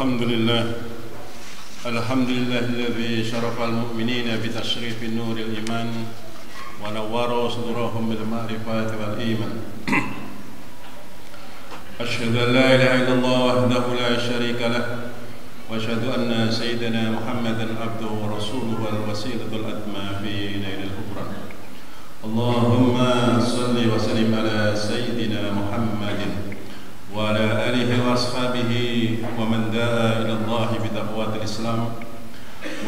الحمد لله الذي شرف المؤمنين بتشريف نور الإيمان ونور صدورهم بالمعرفة والإيمان. أشهد أن لا إله إلا الله وحده لا شريك له وأشهد أن سيدنا محمدا عبده ورسوله الوسيلة الأدمى في نيل الكبرى. اللهم صل وسلم على سيدنا محمد وعلى آله وأصحابه ومن دعا إلى الله بدعوة الإسلام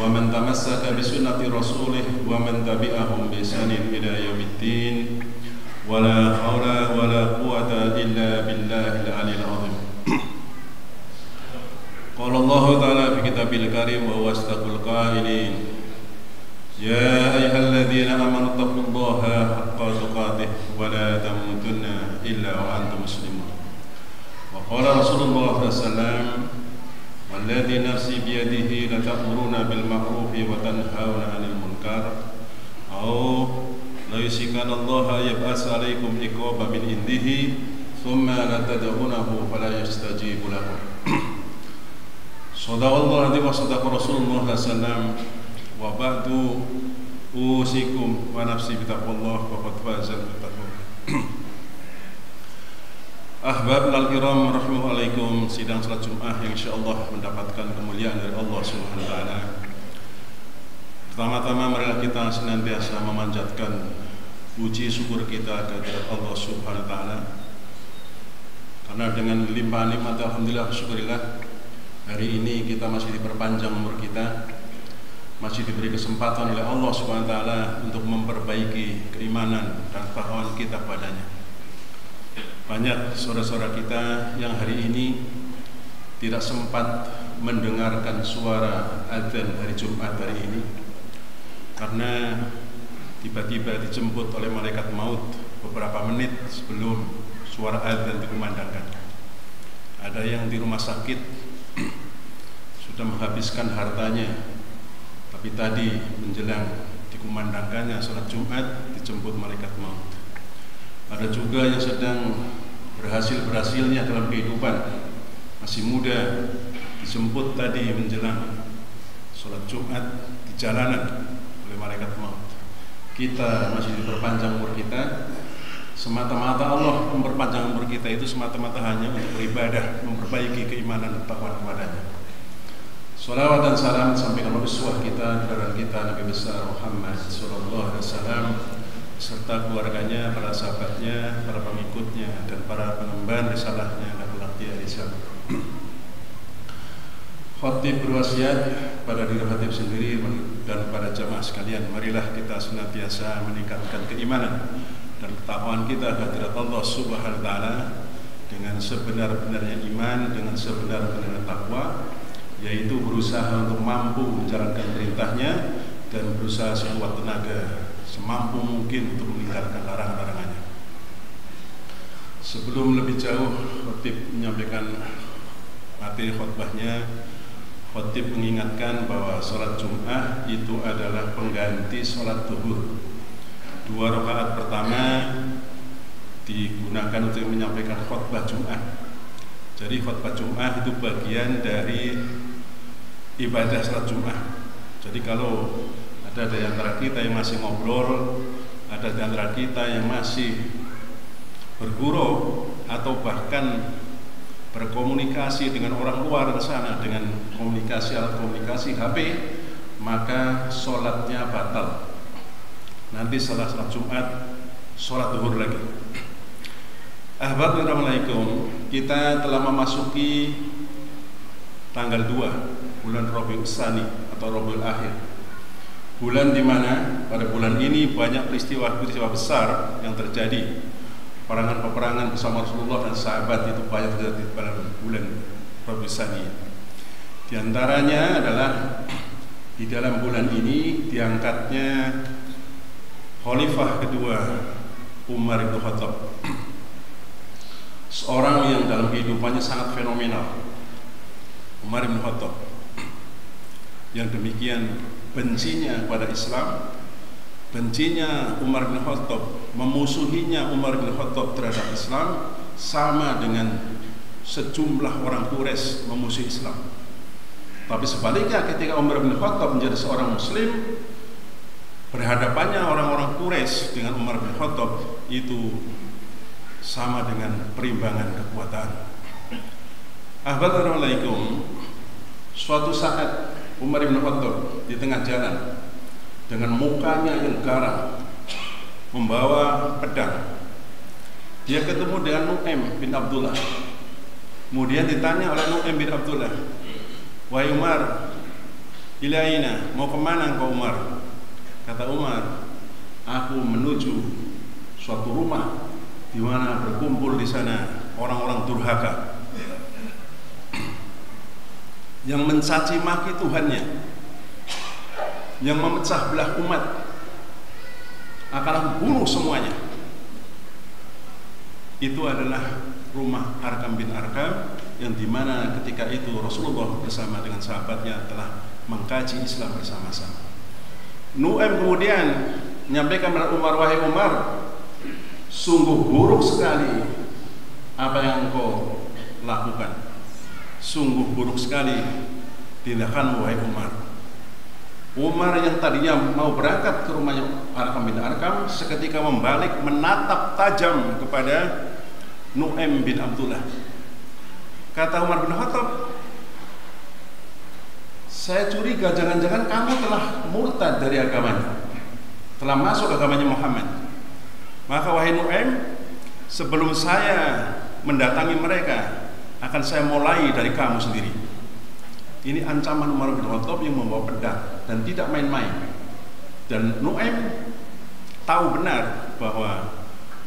ومن تمسك بسنة رسوله ومن تبعهم بإحسان إلى يوم الدين. ولا حول ولا قوة إلا بالله العلي العظيم. قال الله تعالى في كتابه الكريم وهو أصدق القائلين: يا أيها الذين آمنوا اتقوا الله حق تقاته ولا تموتن إلا وأنتم مسلمون. وقال رسول الله صلى الله عليه وسلم: والذي نفسي بيده لتأمرون بالمعروف وتنهون عن المنكر أو ليوشكن الله يبعث عليكم عقابا من عنده ثم لا تدعونه فلا يستجيب لكم. صدق الله وصدق رسول الله صلى الله عليه وسلم. وبعد أوصيكم ونفسي بتقوى الله فقد فاز المتقون. Ahbab al-kiram rahimakumullah, sidang salat Jumat yang insyaallah mendapatkan kemuliaan dari Allah Subhanahu wa taala. Pertama-tama marilah kita senantiasa memanjatkan puji syukur kita kepada Allah Subhanahu wa taala. Karena dengan limpahan nikmat alhamdulillah syukurillah, hari ini kita masih diperpanjang umur kita, masih diberi kesempatan oleh Allah Subhanahu wa taala untuk memperbaiki keimanan dan ketakwaan kita padanya. Banyak saudara-saudara kita yang hari ini tidak sempat mendengarkan suara azan hari Jumat hari ini karena tiba-tiba dijemput oleh malaikat maut beberapa menit sebelum suara azan dikumandangkan. Ada yang di rumah sakit sudah menghabiskan hartanya, tapi tadi menjelang dikumandangkannya salat Jumat dijemput malaikat maut. Ada juga yang sedang berhasilnya dalam kehidupan, masih muda, dijemput tadi menjelang sholat Jumat di jalanan oleh malaikat maut. Kita masih diperpanjang umur kita, semata-mata Allah memperpanjang umur kita itu semata-mata hanya untuk beribadah, memperbaiki keimanan dan takwa kepadanya. Sholawat dan salam sampaikan uswah kita, teladan kita Nabi besar Muhammad sallallahu alaihi wasallam serta keluarganya, para sahabatnya, para pengikutnya, dan para pengemban risalahnya dan pelakti risalah. Khatib berwasiat pada diri khatib sendiri dan pada jamaah sekalian, marilah kita senantiasa meningkatkan keimanan dan ketakwaan kita kehadirat Allah Subhanahu wa taala dengan sebenar-benarnya iman, dengan sebenar-benarnya takwa, yaitu berusaha untuk mampu menjalankan perintahnya dan berusaha sekuat tenaga semampu mungkin untuk meninggalkan larangan-larangannya. Sebelum lebih jauh khatib menyampaikan materi khutbahnya, khatib mengingatkan bahwa sholat Jumat itu adalah pengganti sholat zuhur. 2 rakaat pertama digunakan untuk menyampaikan khutbah Jumat. Jadi khutbah Jumat itu bagian dari ibadah sholat Jumat. Jadi kalau ada di antara kita yang masih ngobrol, ada di antara kita yang masih bergurau atau bahkan berkomunikasi dengan orang luar di sana dengan alat komunikasi HP, maka sholatnya batal. Nanti setelah sholat Jumat, sholat zuhur lagi. Assalamualaikum. Kita telah memasuki tanggal 2 bulan Rabiul Tsani atau Rabiul Akhir. Bulan di mana pada bulan ini banyak peristiwa-peristiwa besar yang terjadi. Peperangan bersama Rasulullah dan sahabat itu banyak terjadi pada bulan Rabiul Tsani. Di antaranya adalah di dalam bulan ini diangkatnya Khalifah kedua Umar bin Khattab, seorang yang dalam kehidupannya sangat fenomenal. Umar bin Khattab yang demikian bencinya pada Islam, bencinya Umar bin Khattab, memusuhinya Umar bin Khattab terhadap Islam sama dengan sejumlah orang Quraisy memusuhi Islam. Tapi sebaliknya ketika Umar bin Khattab menjadi seorang muslim, berhadapannya orang-orang Quraisy dengan Umar bin Khattab itu sama dengan perimbangan kekuatan. Assalamualaikum. Suatu saat Umar bin Khattab di tengah jalan dengan mukanya yang garang, membawa pedang. Dia ketemu dengan Nu'aim bin Abdullah. Kemudian ditanya oleh Nu'aim bin Abdullah, "Wahai Umar, ila aina? Mau kemana engkau Umar?" Kata Umar, "Aku menuju suatu rumah di mana berkumpul di sana orang-orang durhaka yang mencaci maki Tuhannya, yang memecah belah umat. Akan aku bunuh semuanya." Itu adalah rumah Arkam bin Arkam, yang dimana ketika itu Rasulullah bersama dengan sahabatnya telah mengkaji Islam bersama-sama. Nu'aim kemudian menyampaikan kepada Umar, "Wahai Umar, sungguh buruk sekali apa yang engkau lakukan. Sungguh buruk sekali tindakanmu, wahai Umar." Umar yang tadinya mau berangkat ke rumahnya Arkam bin Arkam, seketika membalik menatap tajam kepada Nu'aim bin Abdullah. Kata Umar bin Khattab, "Saya curiga jangan-jangan kamu telah murtad dari agamanya, telah masuk agamanya Muhammad. Maka wahai Nu'aim, sebelum saya mendatangi mereka, akan saya mulai dari kamu sendiri." Ini ancaman Umar bin Khattab yang membawa pedang dan tidak main-main. Dan Nu'aim tahu benar bahwa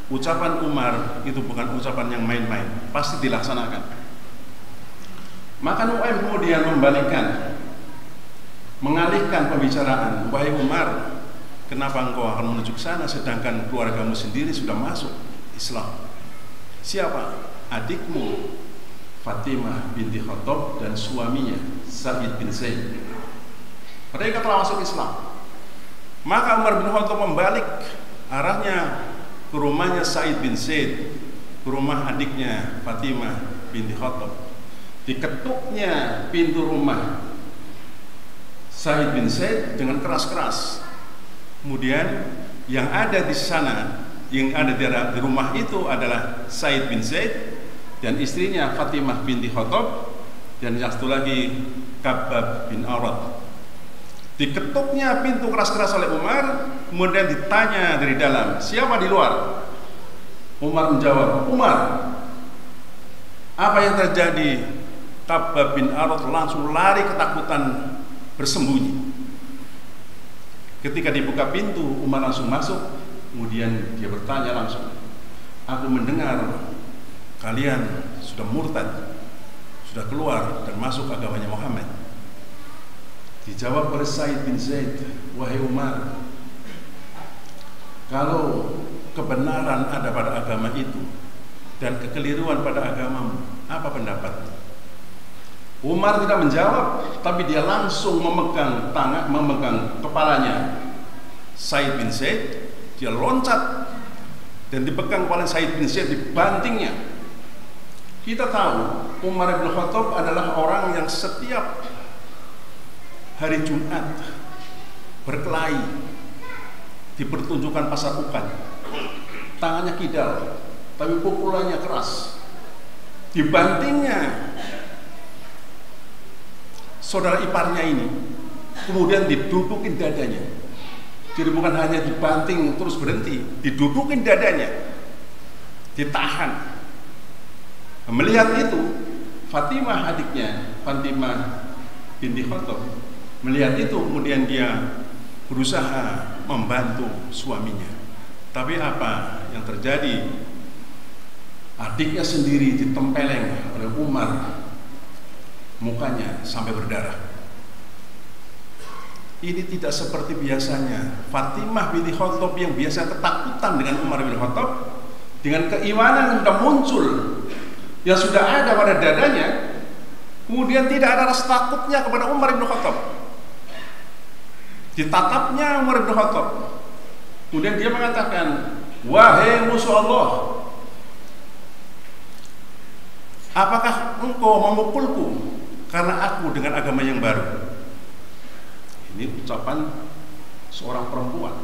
ucapan Umar itu bukan ucapan yang main-main, pasti dilaksanakan. Maka Nu'aim kemudian mengalihkan pembicaraan, "Wahai Umar, kenapa engkau akan menuju ke sana sedangkan keluargamu sendiri sudah masuk Islam?" "Siapa?" "Adikmu Fatimah binti Khattab dan suaminya Sa'id bin Zaid. Mereka telah masuk Islam." Maka Umar bin Khattab membalik arahnya ke rumahnya Sa'id bin Zaid, ke rumah adiknya Fatimah binti Khattab. Diketuknya pintu rumah Sa'id bin Zaid dengan keras-keras. Kemudian yang ada di sana, yang ada di rumah itu adalah Sa'id bin Zaid dan istrinya Fatimah binti Khattab, dan yang satu lagi Khabbab bin Arad. Diketuknya pintu keras-keras oleh Umar, kemudian ditanya dari dalam, "Siapa di luar?" Umar menjawab, "Umar." Apa yang terjadi? Khabbab bin Arad langsung lari ketakutan bersembunyi. Ketika dibuka pintu, Umar langsung masuk, kemudian dia bertanya langsung, "Aku mendengar kalian sudah murtad, sudah keluar dan masuk agamanya Muhammad." Dijawab oleh Sa'id bin Zaid, "Wahai Umar, kalau kebenaran ada pada agama itu dan kekeliruan pada agamamu, apa pendapat?" Umar tidak menjawab, tapi dia langsung memegang kepalanya Sa'id bin Zaid. Dia loncat dan dipegang kepala Sa'id bin Zaid, dibantingnya. Kita tahu Umar bin Khattab adalah orang yang setiap hari Jumat berkelahi di pertunjukan pasar Ukan. Tangannya kidal, tapi pukulannya keras. Dibantingnya saudara iparnya ini, kemudian didudukin dadanya. Jadi bukan hanya dibanting terus berhenti, didudukin dadanya, ditahan. Melihat itu, Fatimah adiknya, Fatimah binti Khattab, melihat itu kemudian dia berusaha membantu suaminya. Tapi apa yang terjadi? Adiknya sendiri ditempeleng oleh Umar, mukanya sampai berdarah. Ini tidak seperti biasanya. Fatimah binti Khattab yang biasa ketakutan dengan Umar bin Khattab, dengan keimanan yang sudah muncul, yang sudah ada pada dadanya, kemudian tidak ada rasa takutnya kepada Umar bin Khattab. Ditatapnya Umar bin Khattab, kemudian dia mengatakan, "Wahai musuh Allah, apakah engkau memukulku karena aku dengan agama yang baru. Ini ucapan seorang perempuan.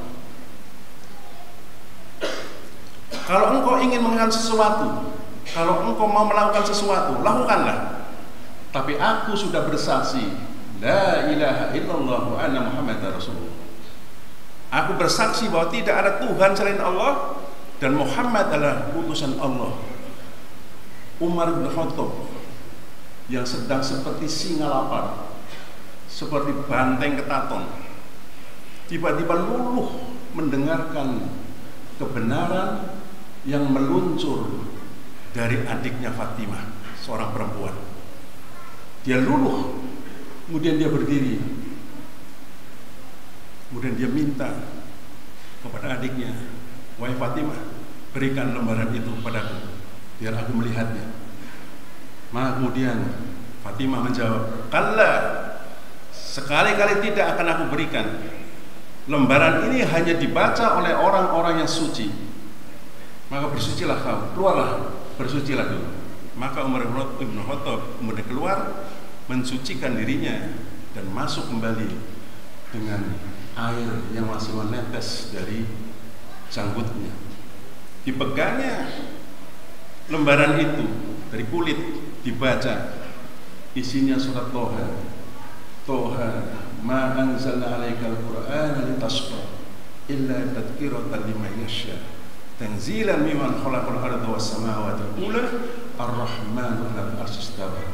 Kalau engkau ingin melakukan sesuatu, kalau engkau mau melakukan sesuatu, lakukanlah. Tapi aku sudah bersaksi, la ilaha illallah wa anna Muhammadar Rasulullah. Aku bersaksi bahwa tidak ada Tuhan selain Allah dan Muhammad adalah utusan Allah. Umar bin Khattab yang sedang seperti singa lapar, seperti banteng ketaton, tiba-tiba luluh mendengarkan kebenaran yang meluncur dari adiknya Fatimah, seorang perempuan. Dia luluh, kemudian dia berdiri, kemudian dia minta kepada adiknya, wahai Fatimah, berikan lembaran itu padaku biar aku melihatnya. Maka kemudian Fatimah menjawab, kalla, sekali-kali tidak akan aku berikan. Lembaran ini hanya dibaca oleh orang-orang yang suci. Maka bersucilah kau, keluarlah, bersucilah dulu. Maka Umar bin Khattab kemudian keluar, mensucikan dirinya dan masuk kembali dengan air yang masih menetes dari janggutnya. Dipegangnya lembaran itu dari kulit, dibaca, isinya surat Toha. Toha ma anzalna alaikal qur'ana litashqa illa tadhkiratan liman yasha tanzilan mimman khalaqal arda was samawati ula ar-rahmanu 'alal 'arsy istawa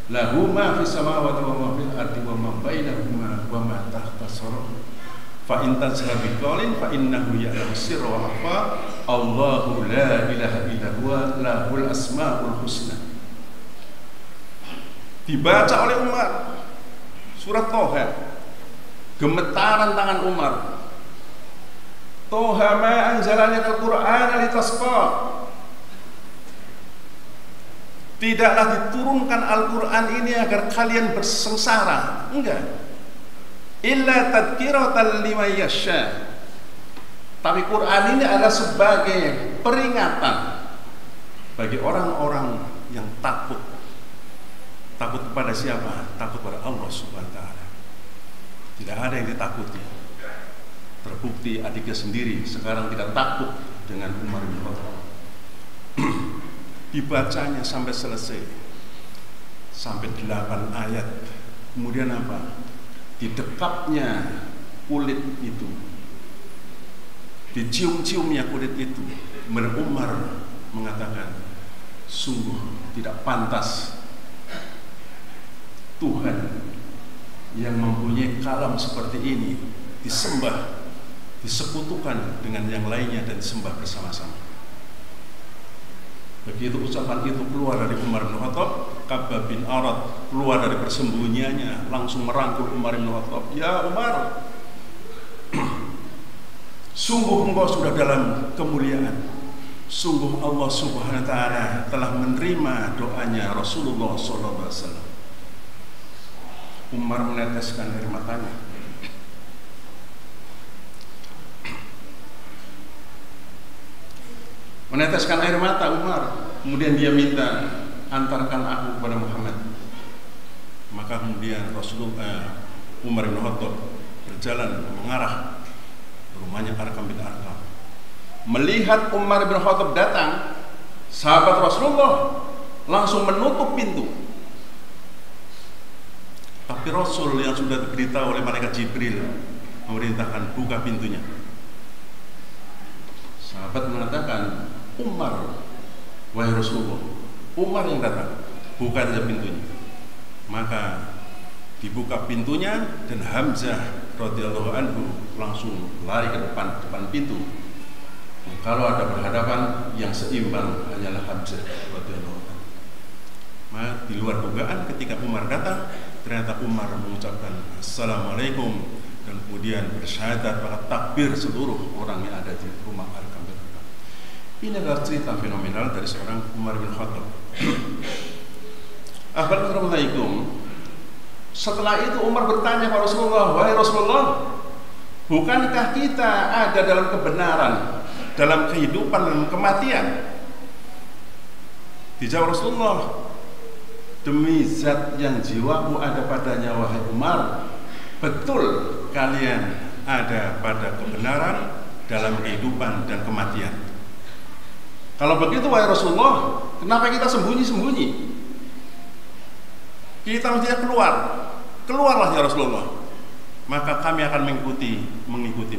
lahu ma fis samawati wa ma fil ardi wa ma bainahuma wa ma tahta as-sara fa in tazhab biqaulin fa innahu ya'lamu sirra wa akhfa Allahu la ilaha illa huwa lahul asmaul husna. Dibaca oleh Umar surat Toha, gemetaran tangan Umar. Toha ma anzalna al-Qur'ana litasqa. Tidaklah diturunkan Al-Quran ini agar kalian bersengsara, enggak. Illa tadhkiratan liman yasha. Tapi Quran ini adalah sebagai peringatan bagi orang-orang yang takut. Takut kepada siapa? Takut pada Allah Subhanahu wa ta'ala. Tidak ada yang ditakuti. Terbukti adiknya sendiri sekarang tidak takut dengan Umar bin Khattab. Dibacanya sampai selesai, sampai 8 ayat. Kemudian apa? Didekapnya kulit itu, dicium-ciumnya kulit itu. Umar mengatakan, sungguh tidak pantas Tuhan yang mempunyai kalam seperti ini disembah, disekutukan dengan yang lainnya dan disembah bersama-sama. Begitu ucapan itu keluar dari Umar bin Khattab, Khabbab bin Arad keluar dari persembunyiannya, langsung merangkul Umar bin Khattab. Ya Umar, sungguh engkau sudah dalam kemuliaan. Sungguh Allah Subhanahu wa ta'ala telah menerima doanya Rasulullah sallallahu alaihi wasallam. Umar meneteskan air matanya. Meneteskan air mata Umar. Kemudian dia minta, antarkan aku kepada Muhammad. Maka kemudian Umar bin Khattab berjalan mengarah ke rumahnya Arqam bin Arqam. Melihat Umar bin Khattab datang, sahabat Rasulullah langsung menutup pintu. Tapi Rasul yang sudah diberitahu oleh malaikat Jibril memerintahkan buka pintunya. Sahabat mengatakan, Umar, wahai Rasulullah, Umar yang datang, buka saja pintunya. Maka dibuka pintunya dan Hamzah radhiyallahu anhu langsung lari ke depan pintu. Dan kalau ada berhadapan yang seimbang hanyalah Hamzah radhiyallahu anhu. Maka di luar dugaan ketika Umar datang, ternyata Umar mengucapkan Assalamualaikum dan kemudian bersyahadat, maka takbir seluruh orang yang ada di rumah Arqam bin Arqam. Ini adalah cerita fenomenal dari seorang Umar bin Khattab. Assalamualaikum. Setelah itu Umar bertanya kepada Rasulullah, wahai Rasulullah, bukankah kita ada dalam kebenaran, dalam kehidupan dan kematian? Dijawab Rasulullah, demi zat yang jiwaku ada padanya wahai Umar, betul kalian ada pada kebenaran dalam kehidupan dan kematian. Kalau begitu wahai Rasulullah, kenapa kita sembunyi-sembunyi? Kita mestinya keluarlah ya Rasulullah, maka kami akan mengikuti.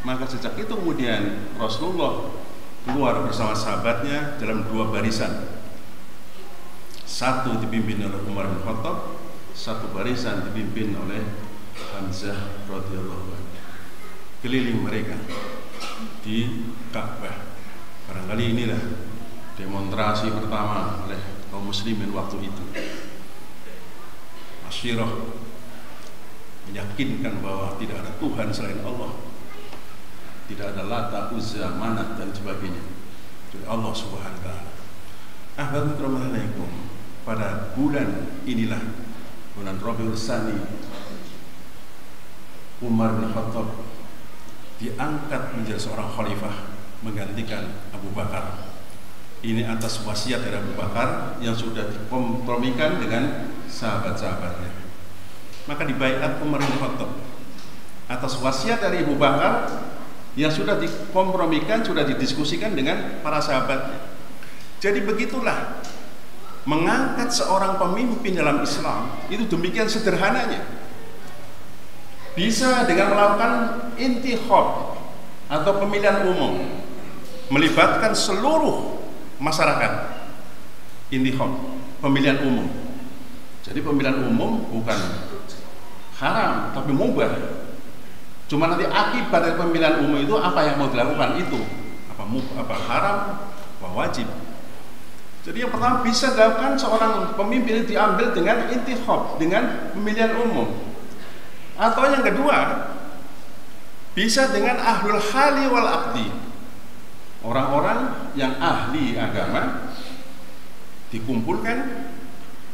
Maka sejak itu kemudian Rasulullah keluar bersama sahabatnya dalam 2 barisan. Satu dipimpin oleh Umar bin Khattab, satu barisan dipimpin oleh Hamzah radhiyallahu anhu. Keliling mereka di Ka'bah. Barangkali inilah demonstrasi pertama oleh kaum muslimin waktu itu. Asyirah meyakinkan bahwa tidak ada Tuhan selain Allah, tidak ada Lata, Uzza, Manat dan sebagainya, kecuali Allah Subhanahu wa taala. Assalamualaikum. Pada bulan inilah, bulan Rabiul Tsani, Umar bin Khattab diangkat menjadi seorang khalifah menggantikan Abu Bakar. Ini atas wasiat dari Abu Bakar yang sudah dikompromikan dengan sahabat-sahabatnya. Maka dibaiat Umar bin Khattab atas wasiat dari Abu Bakar yang sudah dikompromikan, sudah didiskusikan dengan para sahabatnya. Jadi begitulah mengangkat seorang pemimpin dalam Islam itu demikian sederhananya. Bisa dengan melakukan intikhab atau pemilihan umum, melibatkan seluruh masyarakat. Intikhab, pemilihan umum. Jadi pemilihan umum bukan haram tapi mubah. Cuma nanti akibat dari pemilihan umum itu apa yang mau dilakukan itu, apa haram, apa wajib. Jadi yang pertama bisa dilakukan seorang pemimpin diambil dengan intikhab, dengan pemilihan umum. Atau yang kedua bisa dengan ahlul hali wal aqdi, orang-orang yang ahli agama dikumpulkan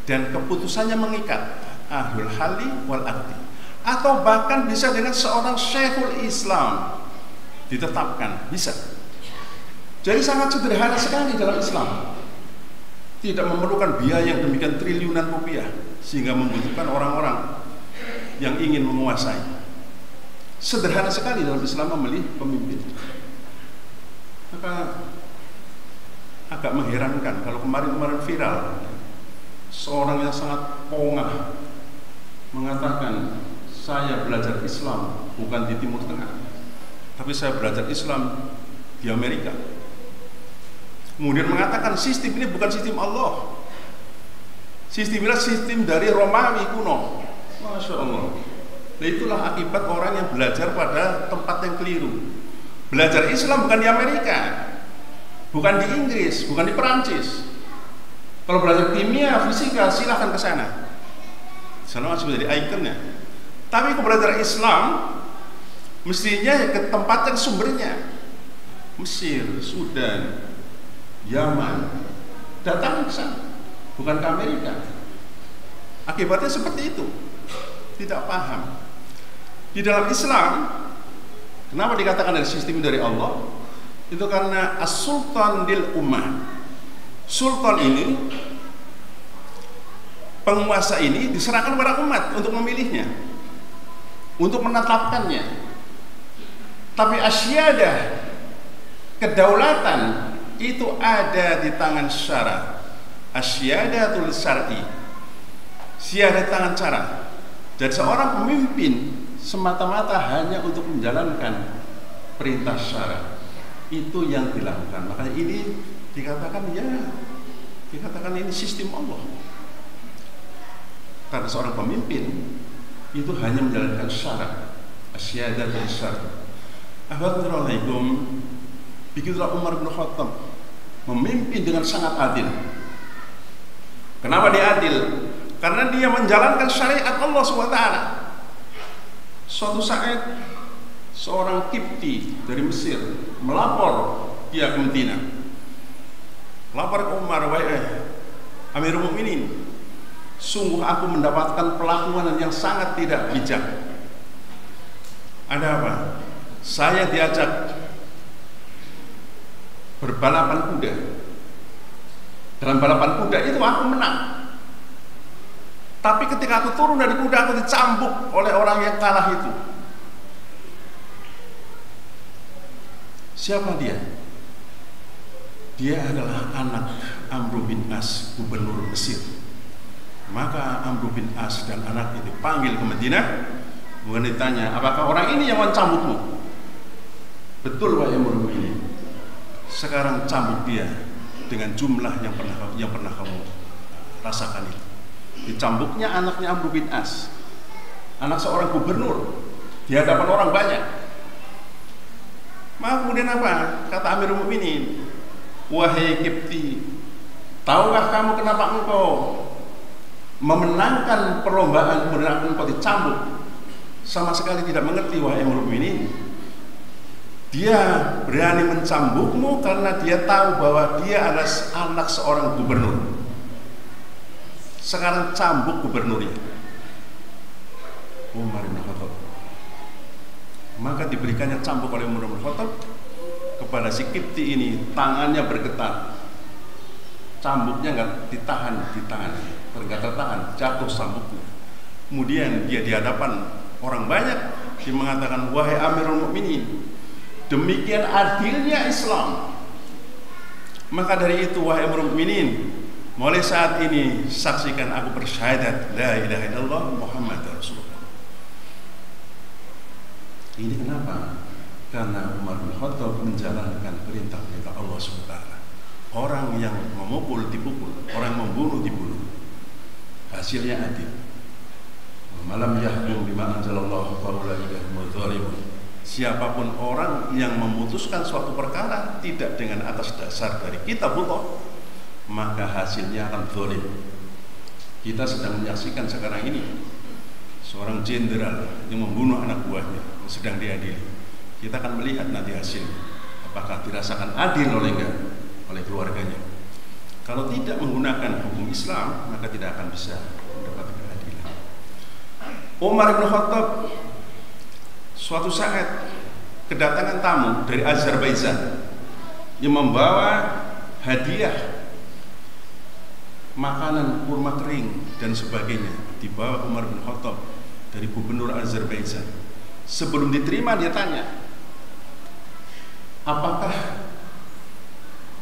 dan keputusannya mengikat, ahlul hali wal aqdi. Atau bahkan bisa dengan seorang syekhul Islam ditetapkan, bisa. Jadi sangat sederhana sekali dalam Islam, tidak memerlukan biaya yang demikian triliunan rupiah sehingga membutuhkan orang-orang yang ingin menguasai. Sederhana sekali dalam Islam memilih pemimpin. Maka agak mengherankan kalau kemarin viral seorang yang sangat pongah mengatakan, saya belajar Islam bukan di Timur Tengah, tapi saya belajar Islam di Amerika. Kemudian mengatakan sistem ini bukan sistem Allah, sistem ini sistem dari Romawi kuno. Masya Allah. Nah, itulah akibat orang yang belajar pada tempat yang keliru. Belajar Islam bukan di Amerika, bukan di Inggris, bukan di Perancis. Kalau belajar kimia, fisika, silahkan ke sana. Sana masih menjadi ikonnya. Tapi kalau belajar Islam, mestinya ke tempat yang sumbernya. Mesir, Sudan, Yaman, datang ke sana, bukan ke Amerika. Akibatnya seperti itu, tidak paham. Di dalam Islam, kenapa dikatakan dari sistem dari Allah? Itu karena as-sultan lil ummah. Sultan ini, penguasa ini diserahkan kepada umat untuk memilihnya, untuk menetapkannya. Tapi asyadah, kedaulatan itu ada di tangan syara. Asyadatul syar'i, syahadat tangan syara. Jadi seorang pemimpin semata-mata hanya untuk menjalankan perintah syara, itu yang dilakukan. Makanya ini dikatakan ini sistem Allah. Karena seorang pemimpin itu hanya menjalankan syarat, asyadatul syar'i. Assalamualaikum. Begitulah Umar bin Khattab memimpin dengan sangat adil. Kenapa dia adil? Karena dia menjalankan syariat Allah SWT. Suatu saat seorang Kipti dari Mesir melapor dia ke Madinah. Lapor ke Umar, Amirul Mukminin, sungguh aku mendapatkan perlakuan yang sangat tidak bijak. Ada apa? Saya diajak berbalapan kuda. Dalam balapan kuda itu aku menang. Tapi ketika aku turun dari kuda, aku dicambuk oleh orang yang kalah itu. Siapa dia? Dia adalah anak Amr bin As, gubernur Mesir. Maka Amr bin As dan anak itu panggil ke Madinah, kemudian ditanya, apakah orang ini yang mencambukmu? Betul wahai Amr ini. Sekarang cambuk dia dengan jumlah yang pernah kamu rasakan itu. Dicambuknya anaknya Amr bin As, anak seorang gubernur, di hadapan orang banyak. Maka kemudian apa? Kata Amirul Mukminin, wahai Kipti, tahukah kamu kenapa engkau memenangkan perlombaan kemudian engkau dicambuk? Sama sekali tidak mengerti wahai Amirul Mukminin. Dia berani mencambukmu karena dia tahu bahwa dia adalah anak seorang gubernur. Sekarang cambuk gubernurnya, Umar bin Khattab. Maka diberikannya cambuk oleh Umar bin Khattab kepada si Kipti ini. Tangannya bergetar, cambuknya nggak ditahan di tangan, nggak tertahan, jatuh cambuknya. Kemudian dia di hadapan orang banyak, dia mengatakan, wahai Amirul Mukminin, demikian adilnya Islam. Maka dari itu wahai Amirul Mukminin, mulai saat ini saksikan aku bersyahadat la ilaha illallah Muhammad Rasulullah. Ini kenapa? Karena Umar bin Khattab menjalankan perintah-perintah Allah SWT. Orang yang memukul dipukul, orang membunuh dibunuh. Hasilnya adil. Malam yahkum bima anzalallahu fa ulaika humuz zalimun. Siapapun orang yang memutuskan suatu perkara tidak dengan atas dasar dari kitabullah, maka hasilnya akan zalim. Kita sedang menyaksikan sekarang ini seorang jenderal yang membunuh anak buahnya yang sedang diadili. Kita akan melihat nanti hasilnya, apakah dirasakan adil oleh keluarganya. Kalau tidak menggunakan hukum Islam, maka tidak akan bisa mendapatkan keadilan. Umar bin Khattab suatu saat kedatangan tamu dari Azerbaijan yang membawa hadiah makanan kurma kering dan sebagainya, dibawa Umar bin Khattab dari gubernur Azerbaijan. Sebelum diterima dia tanya, apakah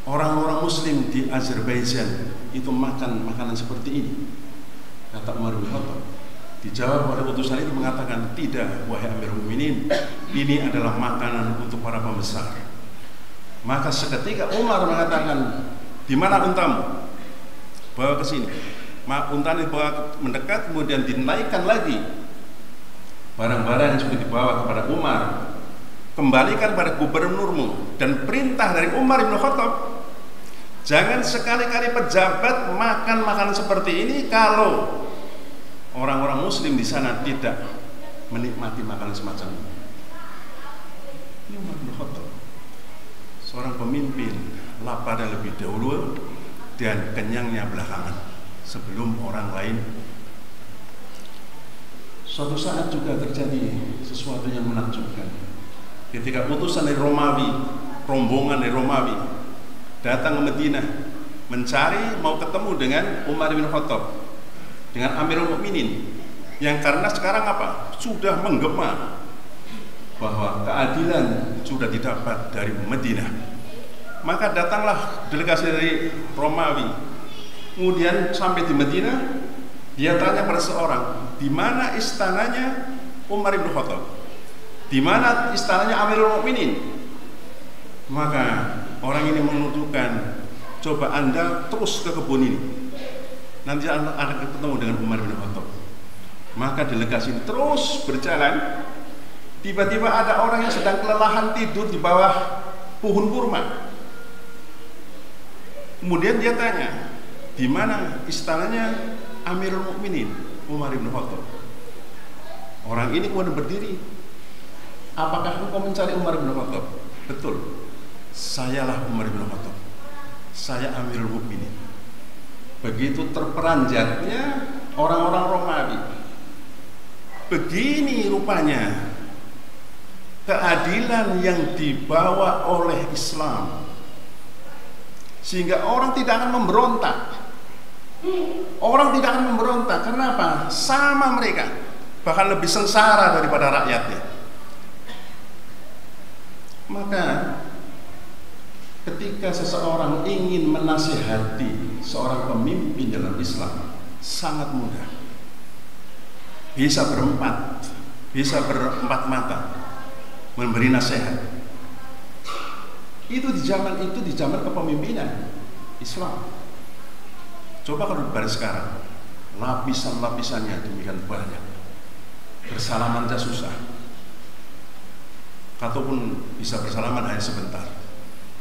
orang-orang muslim di Azerbaijan itu makan makanan seperti ini? Kata Umar bin Khattab. Dijawab oleh utusan itu mengatakan, tidak wahai Amirul Mukminin, ini adalah makanan untuk para pembesar. Maka seketika Umar mengatakan, di mana untamu? Bawa ke sini. Unta dibawa mendekat, kemudian dinaikkan lagi barang-barang yang sudah dibawa kepada Umar. Kembalikan pada gubernurmu. Dan perintah dari Umar bin Khattab, jangan sekali-kali pejabat makan makanan seperti ini kalau orang-orang muslim di sana tidak menikmati makanan semacam ini. Ini Umar bin Khattab, seorang pemimpin, lapar lebih dahulu dan kenyangnya belakangan sebelum orang lain. Suatu saat juga terjadi sesuatu yang menakjubkan. Ketika utusan dari Romawi, rombongan dari Romawi datang ke Madinah mencari, mau ketemu dengan Umar bin Khattab, dengan Amirul Mukminin, yang karena sekarang apa? Sudah menggema bahwa keadilan sudah didapat dari Madinah. Maka datanglah delegasi dari Romawi. Kemudian sampai di Madinah, dia tanya pada seorang, di mana istananya Umar bin Khattab? Di mana istananya Amirul Mukminin? Maka orang ini menunjukkan, coba Anda terus ke kebun ini, nanti Anda akan ketemu dengan Umar bin Khattab. Maka delegasi ini terus berjalan. Tiba-tiba ada orang yang sedang kelelahan tidur di bawah pohon kurma. Kemudian dia tanya, di mana istananya Amirul Mukminin Umar bin Khattab? Orang ini kemudian berdiri. Apakah engkau mencari Umar bin Khattab? Betul, sayalah Umar bin Khattab, saya Amirul Mukminin. Begitu terperanjatnya orang-orang Romawi. Begini rupanya keadilan yang dibawa oleh Islam, sehingga orang tidak akan memberontak. Orang tidak akan memberontak. Kenapa? Sama mereka, bahkan lebih sengsara daripada rakyatnya. Maka ketika seseorang ingin menasihati seorang pemimpin dalam Islam, sangat mudah. Bisa berempat mata memberi nasihat. Itu di zaman kepemimpinan Islam. Coba kalau baris sekarang, lapisan-lapisannya demikian banyak. Bersalaman saja susah. Kataupun bisa bersalaman hanya sebentar.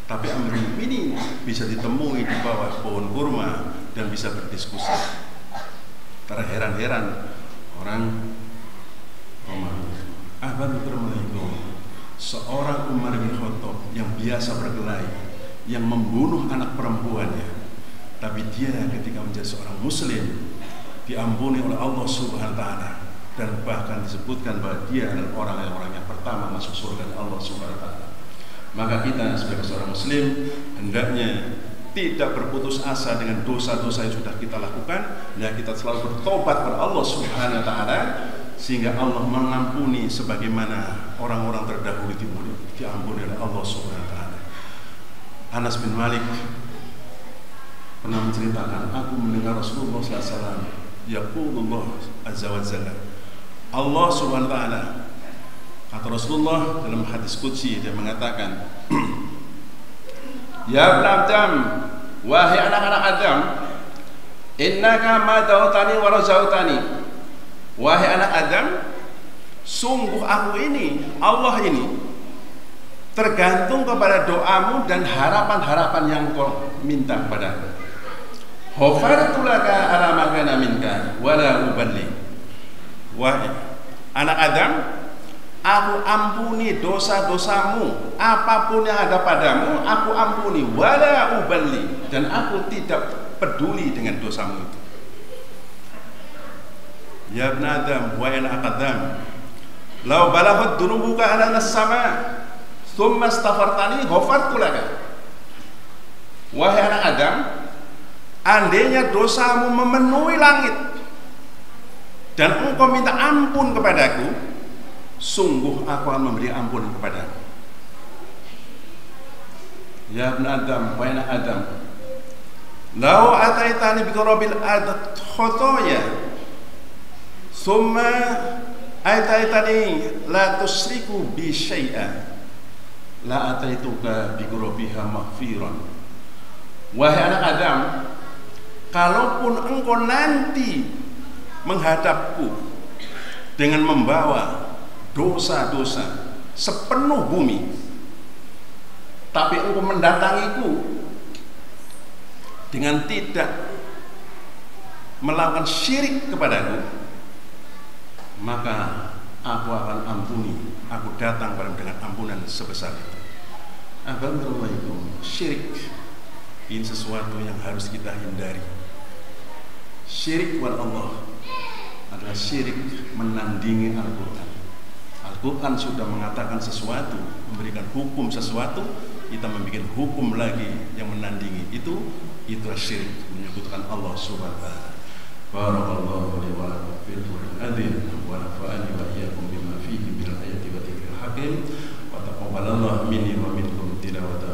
Tapi Amirul Mukminin bisa ditemui di bawah pohon kurma dan bisa berdiskusi. Terheran-heran orang seorang Umar bin Khattab yang biasa berkelahi, yang membunuh anak perempuannya, tapi dia ketika menjadi seorang muslim diampuni oleh Allah Subhanahu wa taala, dan bahkan disebutkan bahwa dia adalah orang yang pertama masuk surga Allah Subhanahu wa taala. Maka kita sebagai seorang muslim hendaknya tidak berputus asa dengan dosa-dosa yang sudah kita lakukan, dan kita selalu bertobat kepada Allah Subhanahu wa taala, sehingga Allah mengampuni sebagaimana orang-orang terdahulu diampuni oleh Allah Subhanahu wa taala. Anas bin Malik pernah menceritakan, aku mendengar Rasulullah SAW yaqulullah azza wa jalla, Allah Subhanahu wa taala, kata Rasulullah dalam hadis qudsi, dia mengatakan, ya ibn Adam, wahai anak-anak Adam, innaka ma dautani wa rajautani. Wahai anak Adam, sungguh aku ini, Allah ini, tergantung kepada doamu dan harapan-harapan yang kau minta kepadaku. Ghafartu laka ala ma kana minka wala uballi. Wahai anak Adam, aku ampuni dosa-dosamu, apapun yang ada padamu aku ampuni, wala uballi, dan aku tidak peduli dengan dosamu itu. Ya ibn Adam, wa anak Adam, law balaghat dunubuka ala as-sama thumma astaghfartani ghafartu laka. Wahai anak Adam, andainya dosamu memenuhi langit dan engkau minta ampun kepadaku, sungguh aku akan memberi ampun kepadamu. Ya ibn Adam, wa anak Adam, law ataitani bi qurabil ard khotoya summa ataitani la tusriku bi syai'a la ataituka bi qurabiha maghfiran. Wahai anak Adam, kalaupun engkau nanti menghadapku dengan membawa dosa-dosa sepenuh bumi, tapi engkau mendatangiku dengan tidak melakukan syirik kepadaku, maka aku akan ampuni. Aku datang dengan ampunan sebesar itu. Alhamdulillah, syirik ini sesuatu yang harus kita hindari. Syirik kepada Allah adalah syirik menandingi Al-Quran. Al-Quran sudah mengatakan sesuatu, memberikan hukum sesuatu, kita membuat hukum lagi yang menandingi itulah syirik, menyebutkan Allah Subhanahu wa taala. Barakallahu li wa lakum fil Qur'anil wa nafa'ani wa iyyakum bima fihi bil ayati wa dzikril hakim wa taqabbalallahu minni wa minkum tilawata